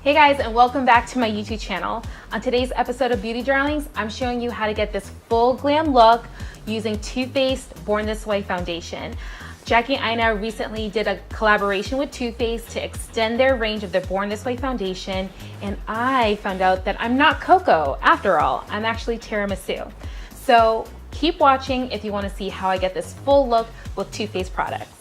Hey guys, and welcome back to my YouTube channel. On today's episode of Beauty Darlings, I'm showing you how to get this full glam look using Too Faced Born This Way foundation. Jackie and Aina recently did a collaboration with Too Faced to extend their range of their Born This Way foundation, and I found out that I'm not cocoa after all. I'm actually tiramisu. So keep watching if you want to see how I get this full look with Too Faced products.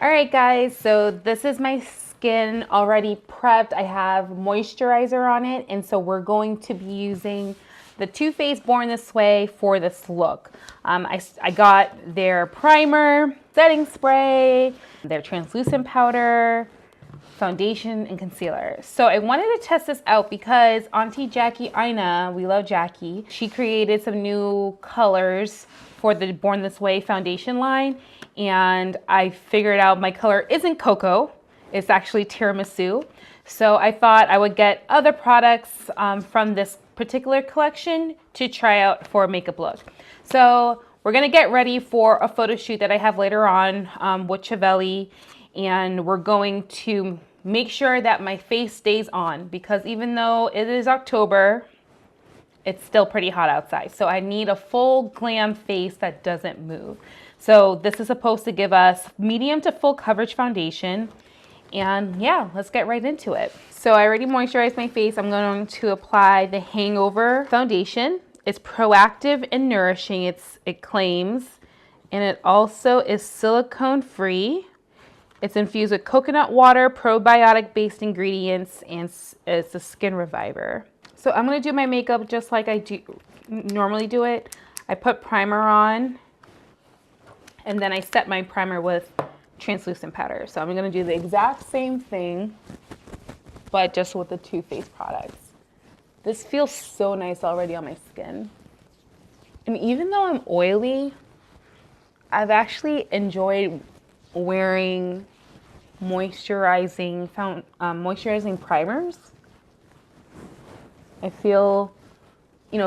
Alright guys, so this is my skin already prepped. I have moisturizer on it, and so we're going to be using the Too Faced Born This Way for this look. I got their primer, setting spray, their translucent powder, foundation, and concealer. So I wanted to test this out because Auntie Jackie Aina, we love Jackie, she created some new colors for the Born This Way foundation line, and I figured out my color isn't cocoa, it's actually tiramisu. So I thought I would get other products from this particular collection to try out for a makeup look. So we're gonna get ready for a photo shoot that I have later on with Chevelli, and we're going to make sure that my face stays on because even though it is October, it's still pretty hot outside. So I need a full glam face that doesn't move. So this is supposed to give us medium to full coverage foundation. And yeah, let's get right into it. So I already moisturized my face. I'm going to apply the Hangover foundation. It's proactive and nourishing, it claims. And it also is silicone free. It's infused with coconut water, probiotic-based ingredients, and it's a skin reviver. So I'm gonna do my makeup just like I normally do it. I put primer on, and then I set my primer with translucent powder. So I'm gonna do the exact same thing, but just with the Too Faced products. This feels so nice already on my skin. And even though I'm oily, I've actually enjoyed wearing moisturizing primers. I feel,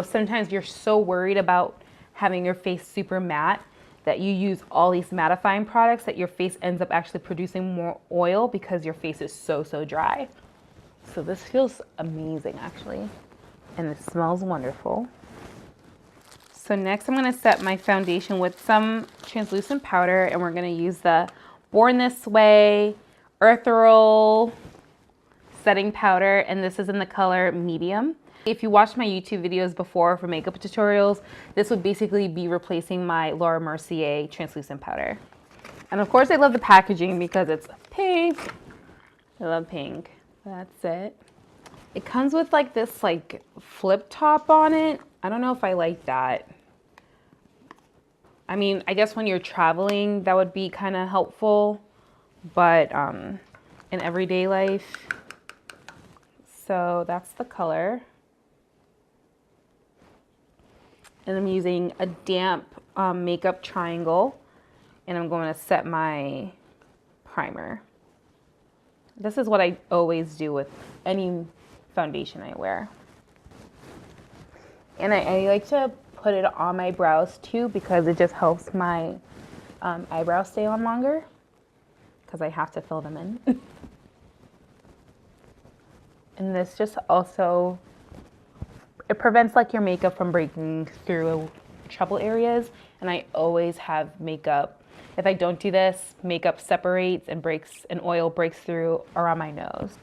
sometimes you're so worried about having your face super matte that you use all these mattifying products that your face ends up actually producing more oil because your face is so dry. So this feels amazing actually, and it smells wonderful. So next I'm gonna set my foundation with some translucent powder, and we're gonna use the Born This Way Earthral setting powder, and this is in the color medium. If you watched my YouTube videos before for makeup tutorials, this would basically be replacing my Laura Mercier translucent powder. And of course I love the packaging because it's pink. I love pink. That's it. It comes with like this flip top on it. I don't know if I like that. I mean, I guess when you're traveling that would be kind of helpful, but in everyday life. So that's the color. And I'm using a damp makeup triangle, and I'm going to set my primer. This is what I always do with any foundation I wear. And I like to put it on my brows too because it just helps my eyebrows stay on longer because I have to fill them in. And this just also, it prevents your makeup from breaking through trouble areas. And I always have makeup. If I don't do this, makeup separates and oil breaks through around my nose.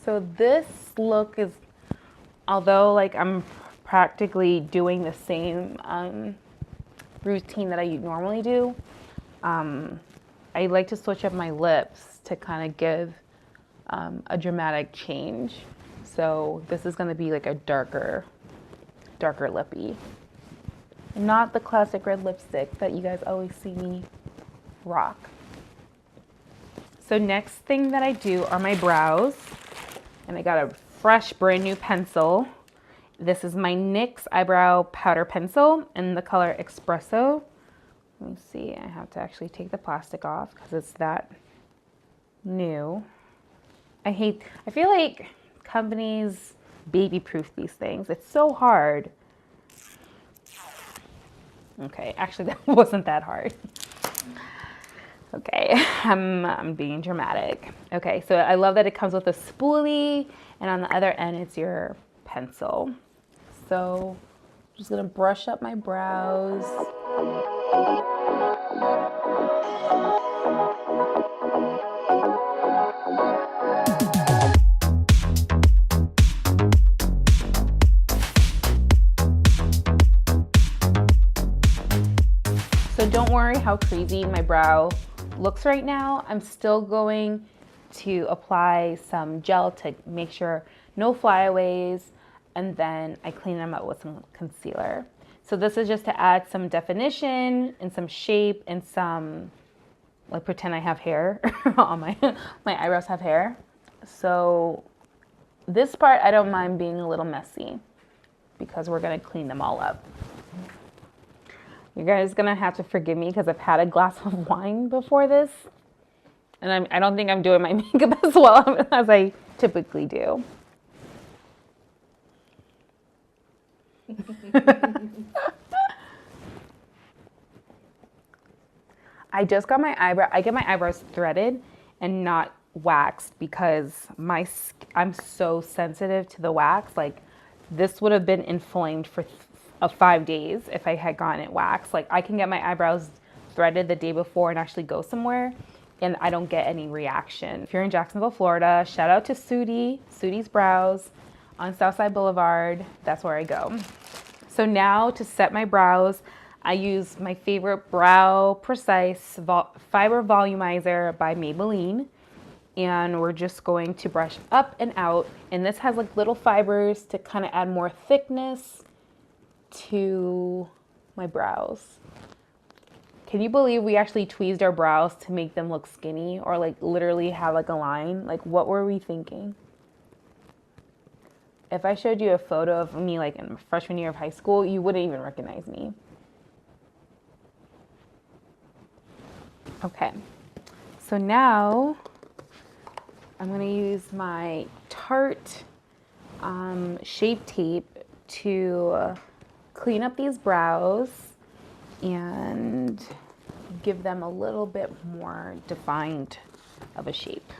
So this look is, although I'm practically doing the same routine that I normally do, I like to switch up my lips to kind of give a dramatic change. So this is going to be a darker lippy. Not the classic red lipstick that you guys always see me rock. So next thing that I do are my brows. And I got a fresh brand new pencil. This is my NYX eyebrow powder pencil in the color Espresso. Let me see, I have to actually take the plastic off because it's that new. I feel like companies baby-proof these things. It's so hard. Okay, actually that wasn't that hard. Okay, I'm being dramatic. Okay, so I love that it comes with a spoolie, and on the other end it's your pencil. So I'm just gonna brush up my brows. So don't worry how crazy my brow looks right now. I'm still going to apply some gel to make sure no flyaways, and then I clean them up with some concealer. So this is just to add some definition and some shape and some, like, pretend I have hair on my eyebrows have hair. So this part I don't mind being a little messy because we're gonna clean them all up. You guys are gonna have to forgive me because I've had a glass of wine before this, and I don't think I'm doing my makeup as well as I typically do. I just got I get my eyebrows threaded and not waxed because I'm so sensitive to the wax. Like, this would have been inflamed for 5 days if I had gotten it waxed. Like, I can get my eyebrows threaded the day before and actually go somewhere and I don't get any reaction. If you're in Jacksonville, Florida, shout out to Sudi's Brows on Southside Boulevard. That's where I go. So now to set my brows, I use my favorite Brow Precise Fiber Volumizer by Maybelline. And we're just going to brush up and out. And this has like little fibers to kind of add more thickness to my brows. Can you believe we actually tweezed our brows to make them look skinny or like literally have like a line? Like, what were we thinking? If I showed you a photo of me like in freshman year of high school, you wouldn't even recognize me. Okay, so now I'm gonna use my Tarte Shape Tape to clean up these brows and give them a little bit more defined of a shape.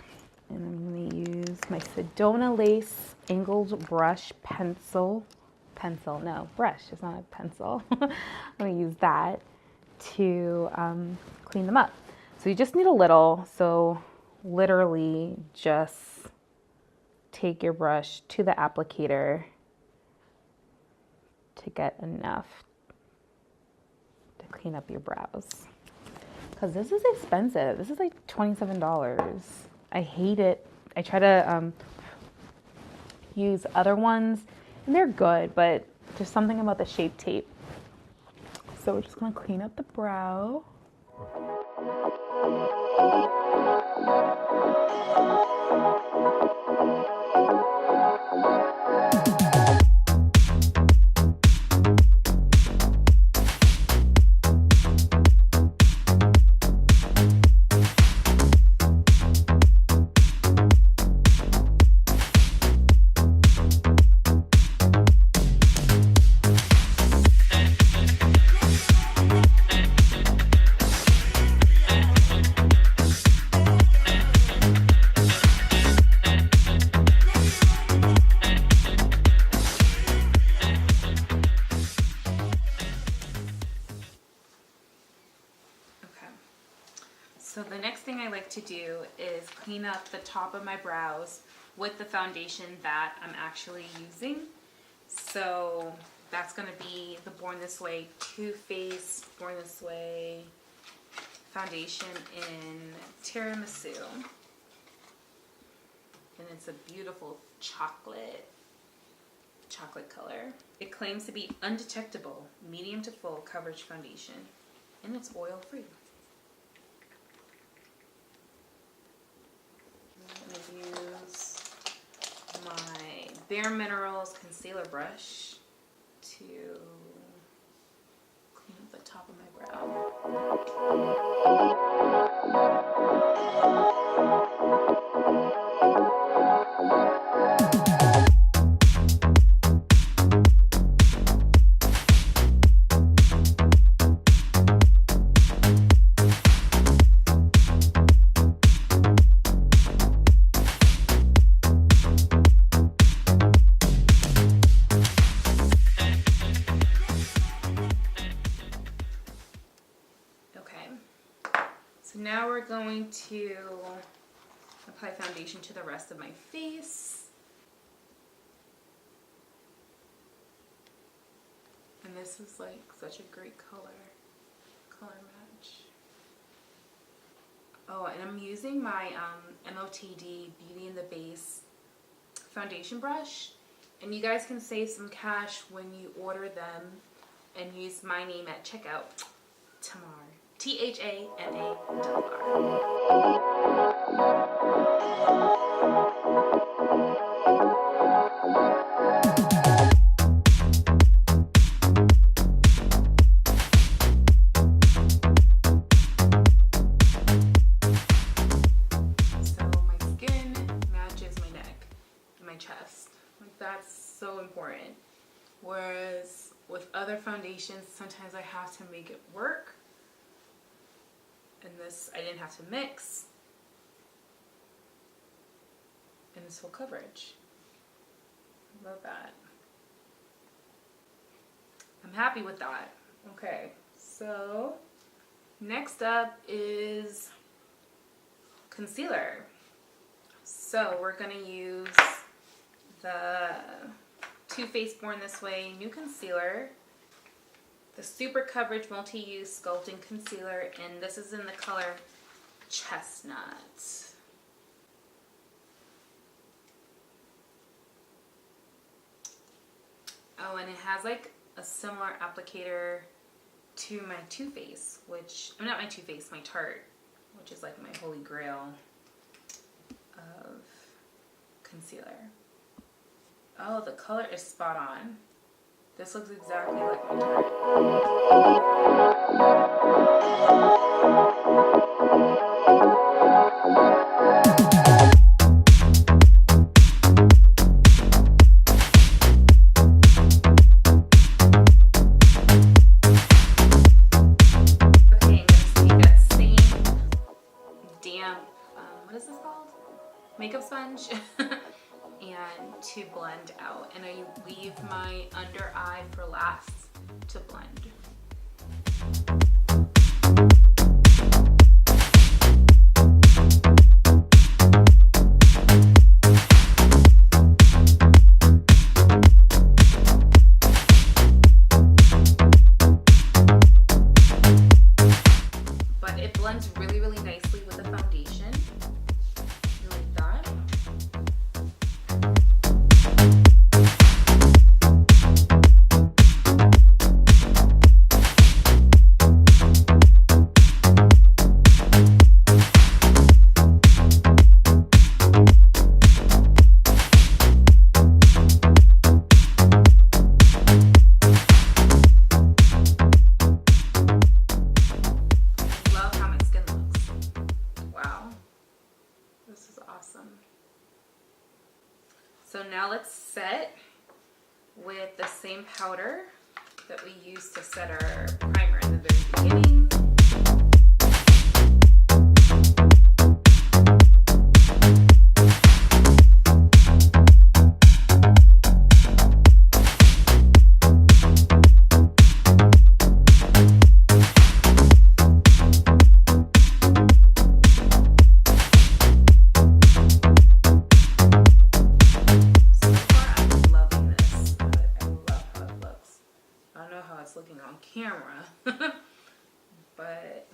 And I'm gonna use my Sedona Lace angled brush pencil. No, brush, it's not a pencil. I'm gonna use that to clean them up. So you just need a little, so literally just take your brush to the applicator to get enough to clean up your brows. Because this is expensive. This is like $27. I hate it. I try to use other ones and they're good, but there's something about the Shape Tape. So we're just gonna clean up the brow. So the next thing I like to do is clean up the top of my brows with the foundation that I'm actually using. So that's going to be the Born This Way Too Faced Born This Way foundation in Tiramisu. And it's a beautiful chocolate color. It claims to be undetectable, medium to full coverage foundation, and it's oil free. I'm going to use my Bare Minerals concealer brush to clean up the top of my brow. to apply foundation to the rest of my face. And this is like such a great color match. Oh, and I'm using my MOTD Beauty in the Base foundation brush. And you guys can save some cash when you order them and use my name at checkout, Tamar. T-H-A-M-A, Tamar. So my skin matches my neck and my chest. Like, that's so important. Whereas with other foundations, sometimes I have to make it work. And this, I didn't have to mix. And it's full coverage. Love that. I'm happy with that. Okay, so next up is concealer. So we're gonna use the Too Faced Born This Way new concealer, the Super Coverage Multi-Use Sculpting Concealer, and this is in the color Chestnut. Oh, and it has like a similar applicator to my Too Faced, which, not my Too Faced, my Tarte, which is like my holy grail of concealer. Oh, the color is spot on. This looks exactly like my Tarte. What is this called? Makeup sponge. And to blend out. And I leave my under eye for last to blend. But it blends really, really nicely with the foundation. Like that. So now let's set with the same powder that we used to set our primer in the very beginning. Looking on camera, but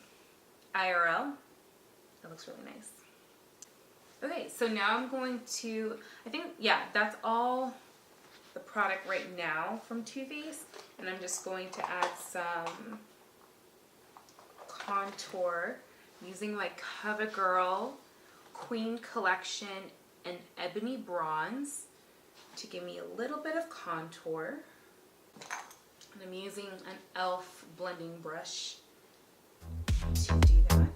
IRL, it looks really nice. Okay, so now I'm going to, I think, yeah, that's all the product right now from Too Faced, and I'm just going to add some contour using my CoverGirl Queen Collection and Ebony Bronze to give me a little bit of contour. And I'm using an e.l.f. blending brush to do that.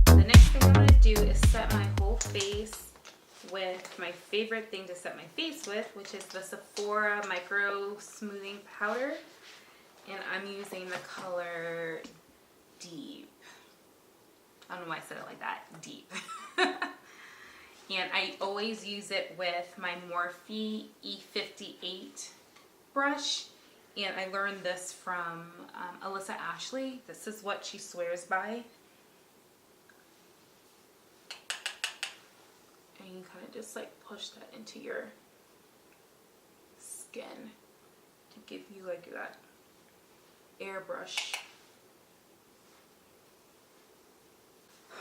The next thing I'm going to do is set my whole face with my favorite thing to set my face with, which is the Sephora Micro Smoothing Powder. And I'm using the color Deep. I don't know why I said it like that, Deep. And I always use it with my Morphe E58 brush. And I learned this from Alyssa Ashley. This is what she swears by. And you kind of just like push that into your skin to give you like that airbrush.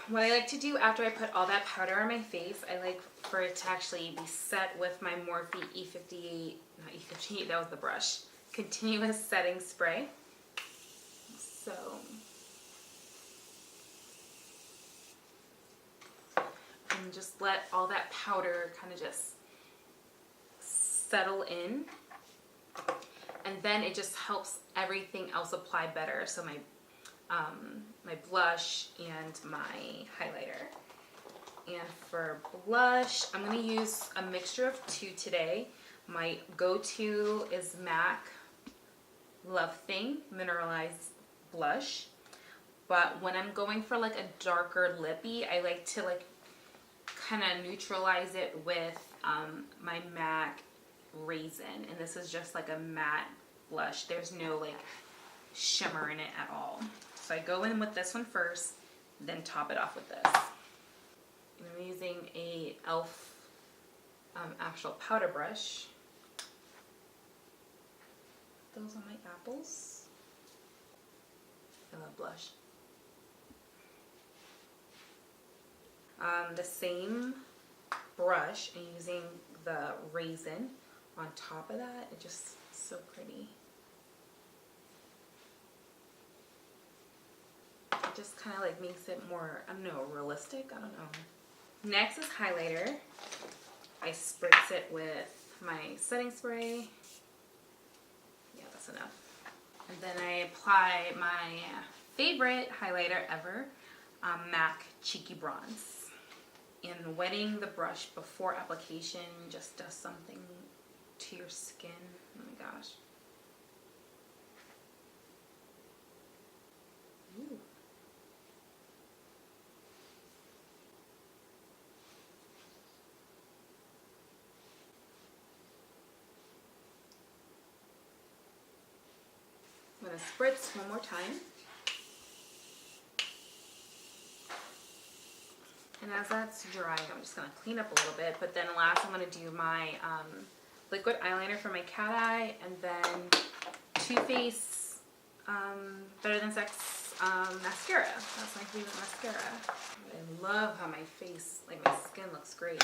What I like to do after I put all that powder on my face, I like for it to actually be set with my Morphe E58, not E58, that was the brush, continuous setting spray. So, and just let all that powder kind of just settle in. And then it just helps everything else apply better. So my blush and my highlighter. And for blush, I'm going to use a mixture of two today. My go-to is MAC Love Thing Mineralized Blush. But when I'm going for like a darker lippy, I like to like kind of neutralize it with my MAC Raisin. And this is just like a matte blush. There's no like shimmer in it at all. So I go in with this one first, then top it off with this. And I'm using a e.l.f. actual powder brush. Those are my apples. I love blush. The same brush and using the raisin on top of that. It's just so pretty. It just kind of like makes it more, I don't know, realistic. I don't know. Next is highlighter. I spritz it with my setting spray. Yeah, that's enough. And then I apply my favorite highlighter ever, MAC Cheeky Bronze. And wetting the brush before application just does something to your skin. Oh my gosh. Ooh. I'm going to spritz one more time. And as that's drying, I'm just going to clean up a little bit. But then last, I'm going to do my liquid eyeliner for my cat eye. And then Too Faced Better Than Sex mascara. That's my favorite mascara. I love how my face, like my skin looks great.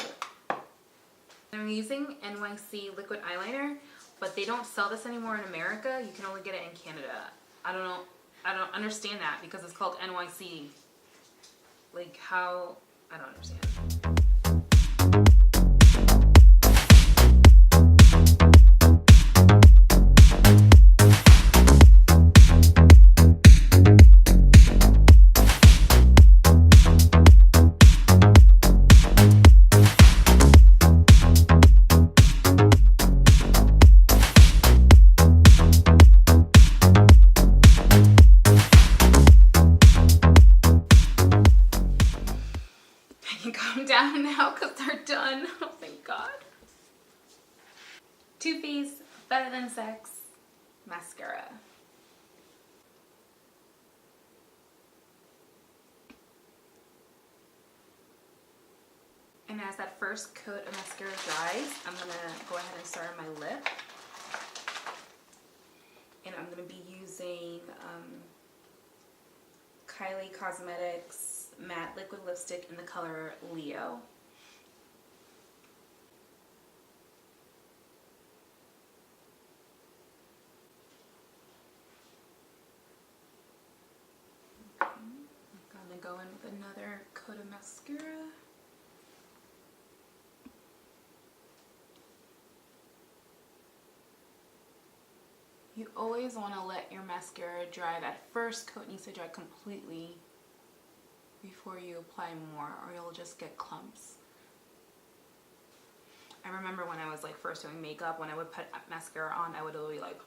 I'm using NYC liquid eyeliner, but they don't sell this anymore in America. You can only get it in Canada. I don't know. I don't understand that because it's called NYC. Like how... I don't understand. Calm down now because they're done. Oh, thank God. Too Faced Better Than Sex mascara. And as that first coat of mascara dries, I'm going to go ahead and start on my lip. And I'm going to be using Kylie Cosmetics matte liquid lipstick in the color Leo. Okay. I'm gonna go in with another coat of mascara. You always want to let your mascara dry. That first coat needs to dry completely before you apply more, or you'll just get clumps. I remember when I was like first doing makeup, when I would put mascara on, I would always like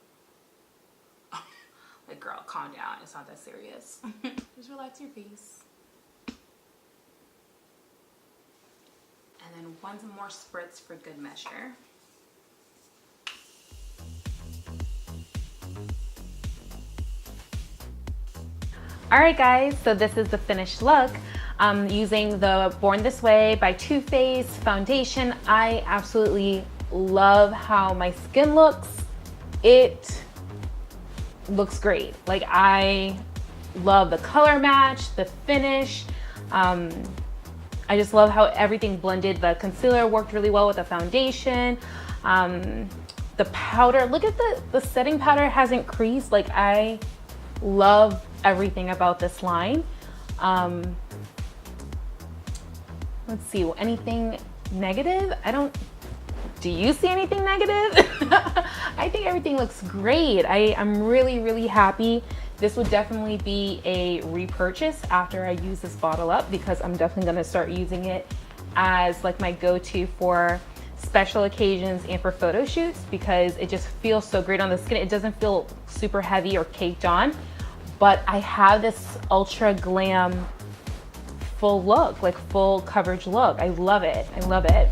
Like, girl, calm down. It's not that serious. Just relax your face. And then one more spritz for good measure. Alright guys, so this is the finished look. I'm using the Born This Way by Too Faced foundation. I absolutely love how my skin looks. It looks great. Like, I love the color match, the finish. I just love how everything blended. The concealer worked really well with the foundation. The powder, look at the setting powder hasn't creased. Like, I love everything about this line. Let's see, anything negative? Do you see anything negative? I think everything looks great. I'm really, really happy. This would definitely be a repurchase after I use this bottle up, because I'm definitely gonna start using it as like my go-to for special occasions and for photo shoots, because it just feels so great on the skin. It doesn't feel super heavy or caked on, but I have this ultra glam full look, like full coverage look. I love it. I love it.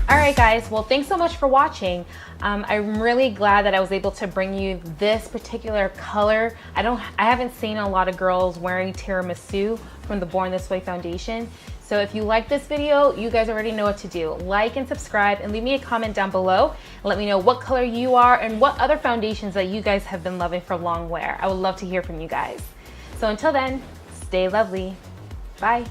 Alright guys, well, thanks so much for watching. I'm really glad that I was able to bring you this particular color. I haven't seen a lot of girls wearing Tiramisu from the Born This Way foundation. So if you like this video, you guys already know what to do. Like and subscribe, and leave me a comment down below and let me know what color you are and what other foundations that you guys have been loving for long wear. I would love to hear from you guys. So until then, stay lovely. Bye.